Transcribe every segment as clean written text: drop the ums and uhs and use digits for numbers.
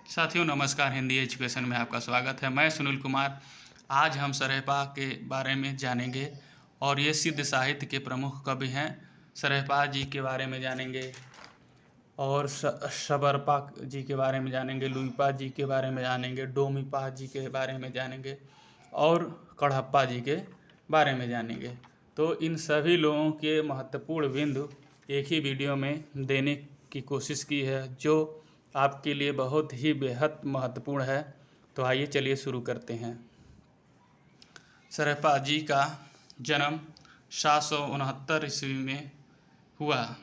साथियों नमस्कार, हिंदी एजुकेशन में आपका स्वागत है। मैं सुनील कुमार। आज हम सरहपा के बारे में जानेंगे और ये सिद्ध साहित्य के प्रमुख कवि हैं। सरहपा जी के बारे में जानेंगे और शबरपा जी के बारे में जानेंगे, लुइपा जी के बारे में जानेंगे, डोमिपा जी के बारे में जानेंगे और कड़हप्पा जी के बारे में जानेंगे। तो इन सभी लोगों के महत्वपूर्ण बिंदु एक ही वीडियो में देने की कोशिश की है, जो आपके लिए बहुत ही बेहद महत्वपूर्ण है। तो आइए चलिए शुरू करते हैं। सरहपा जी का जन्म 769 ईस्वी में हुआ,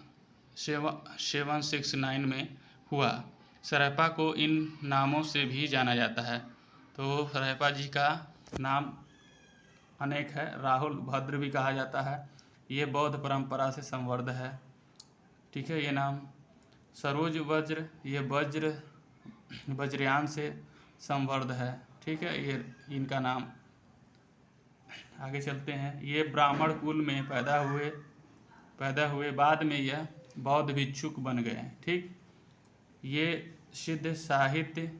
769 में हुआ। सरहपा को इन नामों से भी जाना जाता है। तो सरहपा जी का नाम अनेक है। राहुल भद्र भी कहा जाता है। ये बौद्ध परंपरा से संबद्ध है। ठीक है, ये नाम सरोज वज्र, ये वज्रयान से संबद्ध है। ठीक है, ये इनका नाम। आगे चलते हैं। ये ब्राह्मण कुल में पैदा हुए बाद में यह बौद्ध भिक्षुक बन गए। ठीक, ये सिद्ध साहित्य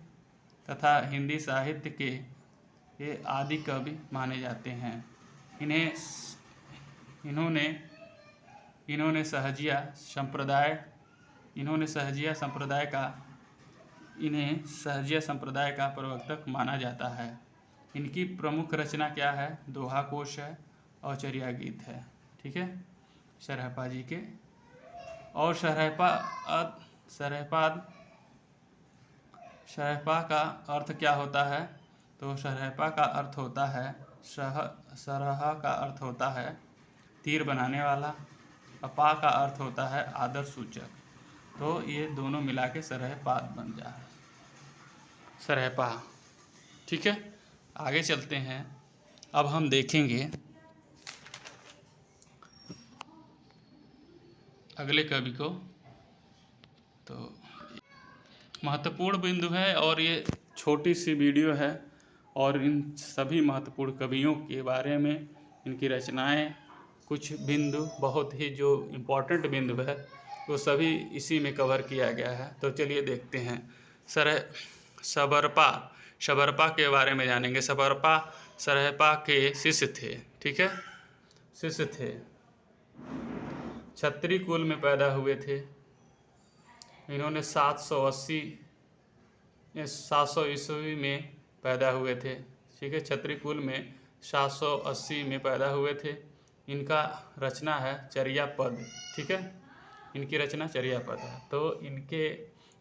तथा हिंदी साहित्य के ये आदि कवि माने जाते हैं। इन्होंने सहजिया संप्रदाय का प्रवर्तक माना जाता है। इनकी प्रमुख रचना क्या है? दोहा कोश है और चर्या गीत है। ठीक है, सरहपा जी के। और सरहपा का अर्थ क्या होता है? तो सरहपा का अर्थ होता है सरह का अर्थ होता है तीर बनाने वाला, अपा का अर्थ होता है आदर सूचक। तो ये दोनों मिला के सरहपा बन जा है, सरहपा। ठीक है, आगे चलते हैं। अब हम देखेंगे अगले कवि को। तो महत्वपूर्ण बिंदु है और ये छोटी सी वीडियो है और इन सभी महत्वपूर्ण कवियों के बारे में, इनकी रचनाएं, कुछ बिंदु बहुत ही जो इम्पोर्टेंट बिंदु है वो सभी इसी में कवर किया गया है। तो चलिए देखते हैं। शबरपा के बारे में जानेंगे। शबरपा सरहपा के शिष्य थे। ठीक है, शिष्य थे। क्षत्रिय कुल में पैदा हुए थे। इन्होंने 700 ईस्वी में पैदा हुए थे। ठीक है, क्षत्रिय कुल में 780 में पैदा हुए थे। इनका रचना है चर्या पद। ठीक है, इनकी रचना चर्या पद है। तो इनके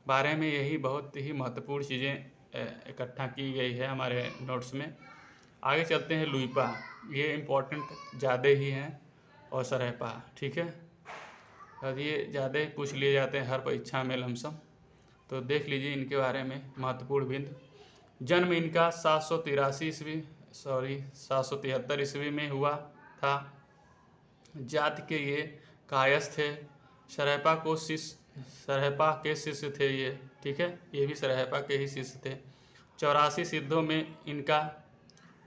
बारे में यही बहुत ही महत्वपूर्ण चीज़ें इकट्ठा की गई है हमारे नोट्स में। आगे चलते हैं। लुइपा, ये इम्पोर्टेंट ज़्यादा ही हैं, और सरहपा। ठीक है, अब ये ज़्यादा पूछ लिए जाते हैं हर परीक्षा में लमसम। तो देख लीजिए इनके बारे में महत्वपूर्ण बिंदु। जन्म इनका 773 ईस्वी में हुआ था। जाति के ये कायस्थ थे। सरहपा के शिष्य थे ये। ठीक है, ये भी सरहपा के ही शिष्य थे। 84 सिद्धों में इनका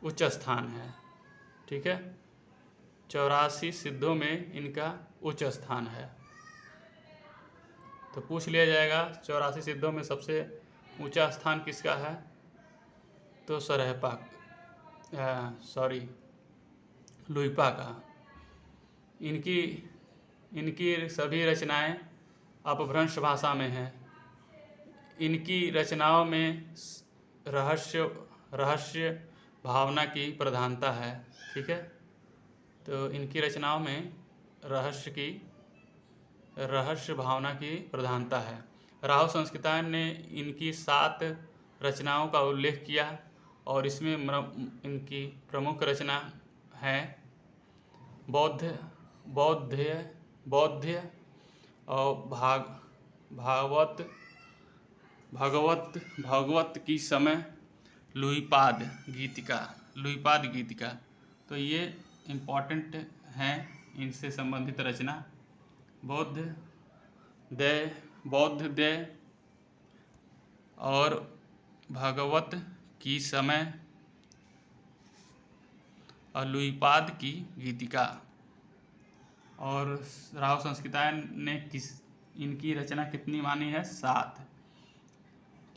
उच्च स्थान है। ठीक है, 84 सिद्धों में इनका उच्च स्थान है। तो पूछ लिया जाएगा 84 सिद्धों में सबसे ऊंचा स्थान किसका है? तो लुइपा का। इनकी सभी रचनाएं अपभ्रंश भाषा में हैं। इनकी रचनाओं में रहस्य भावना की प्रधानता है। ठीक है, तो इनकी रचनाओं में रहस्य भावना की प्रधानता है। राहुल संस्कृतायन ने इनकी 7 रचनाओं का उल्लेख किया और इसमें इनकी प्रमुख रचना है बौद्ध और भागवत की समय लुइपाद गीतिका। तो ये इम्पोर्टेंट हैं इनसे संबंधित रचना। बौद्ध दय और भागवत की समय और लुइपाद की गीतिका। और राहुल संस्कृतायन ने इनकी रचना कितनी मानी है? 7।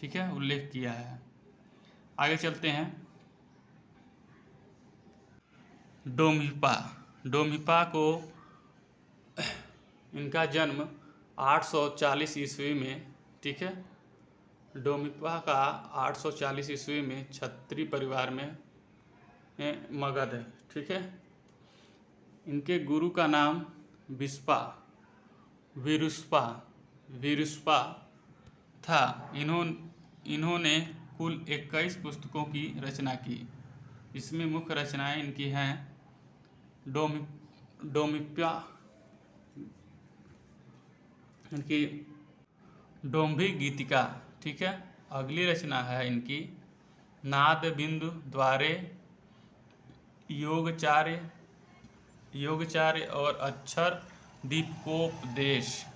ठीक है, उल्लेख किया है। आगे चलते हैं। डोम्हिपा। डोम्हिपा को इनका जन्म 840 ईस्वी में, ठीक है, डोम्हिपा का 840 ईस्वी में क्षत्रिय परिवार में मगध है, ठीक है। इनके गुरु का नाम विरुष्पा था। इन्होंने कुल 21 पुस्तकों की रचना की। इसमें मुख्य रचनाएं इनकी हैं डोम्हिपा, इनकी डोम्भी गीतिका, ठीक है। अगली रचना है इनकी नाद बिंदु द्वारे योगचार्य और अक्षर दीपिकोपदेश।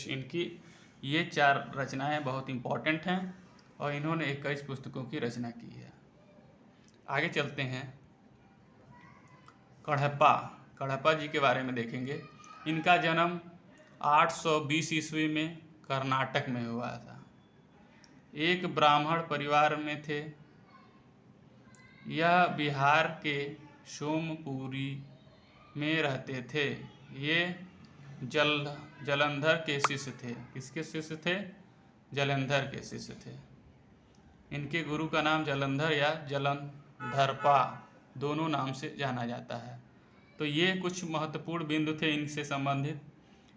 इनकी ये 4 रचनाएं बहुत इम्पोर्टेंट हैं और इन्होंने 21 पुस्तकों की रचना की है। आगे चलते हैं। कढ़प्पा जी के बारे में देखेंगे। इनका जन्म 820 ईस्वी में कर्नाटक में हुआ था। एक ब्राह्मण परिवार में थे। यह बिहार के सोमपुरी में रहते थे। ये जलंधर के शिष्य थे। किसके शिष्य थे? जलंधर के शिष्य थे। इनके गुरु का नाम जलंधर या जलंधरपा दोनों नाम से जाना जाता है। तो ये कुछ महत्वपूर्ण बिंदु थे इनसे संबंधित,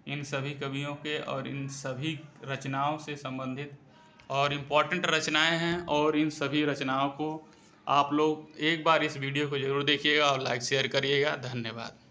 इन सभी कवियों के और इन सभी रचनाओं से संबंधित, और इम्पॉर्टेंट रचनाएं हैं। और इन सभी रचनाओं को आप लोग एक बार इस वीडियो को ज़रूर देखिएगा और लाइक शेयर करिएगा। धन्यवाद।